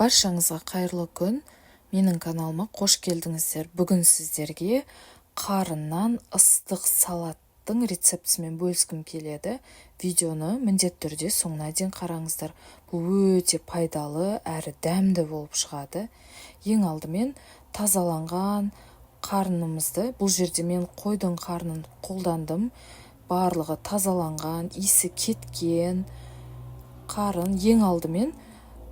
Баршаңызға қайырлы күн. Менің каналыма қош келдіңіздер. Бүгін сіздерге қарыннан ыстық салаттың рецептісімен бөліскім келеді. Видеоны міндетті түрде соңына дейін қараңыздар. Бұл өте пайдалы әрі дәмді болып шығады. Ең алдымен тазаланған қарынымызды, бұл жерде мен қойдың қарнын қолдандым. Барлығы тазаланған, иісі кеткен қарын ең алдымен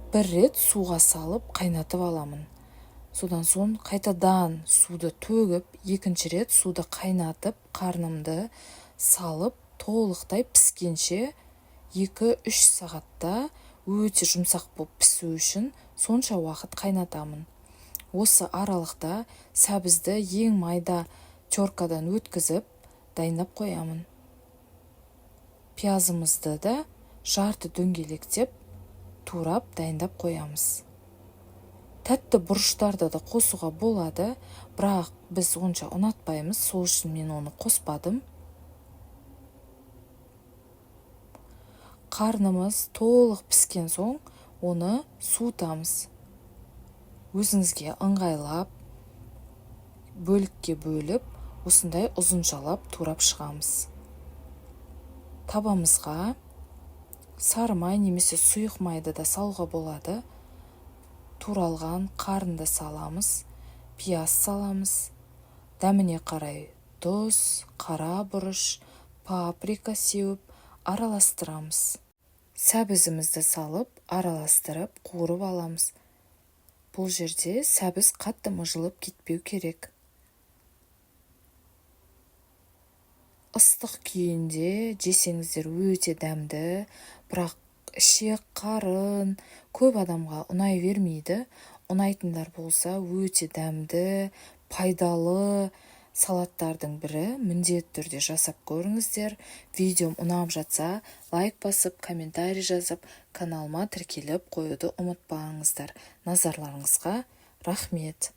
бір рет суға салып қайнатып аламын. Содан соң қайтадан суды төгіп, екінші рет суды қайнатып, қарнымды салып, толықтай піскенше 2-3 сағатта өте жұмсақ болып пісу үшін сонша уақыт қайнатамын. Осы аралықта сәбізді ең майда теркадан өткізіп, дайындап қоямын. Пиязымызды да жарты дөңгелектеп, турап дайындап қоямыз. Тәтті бұрыштарды да қосуға болады, бірақ біз онша ұнатпаймыз, сол үшін мен оны қоспадым. Қарнымыз толық піскен соң, оны суытамыз. Өзіңізге ыңғайлап, бөлікке бөліп, осындай ұзыншалап турап шығамыз. Табамызға сары май немесе сұйық майды да салуға болады. Туралған қарынды саламыз, пияз саламыз. Дәміне қарай тұз, қара бұрыш, паприка сеуіп, араластырамыз. Сәбізімізді салып, араластырып, қуырып аламыз. Бұл жерде сәбіз қатты мыжылып кетпеу керек. Ыстық күйінде жесеңіздер өте дәмді, бірақ ішек қарын көп адамға ұнай бермейді. Ұнайтындар болса өте дәмді, пайдалы салаттардың бірі. Міндетті түрде жасап көріңіздер. Видеом ұнап жатса, лайк басып, комментарий жазып, каналыма тіркеліп қоюды ұмытпаңыздар. Назарларыңызға рахмет.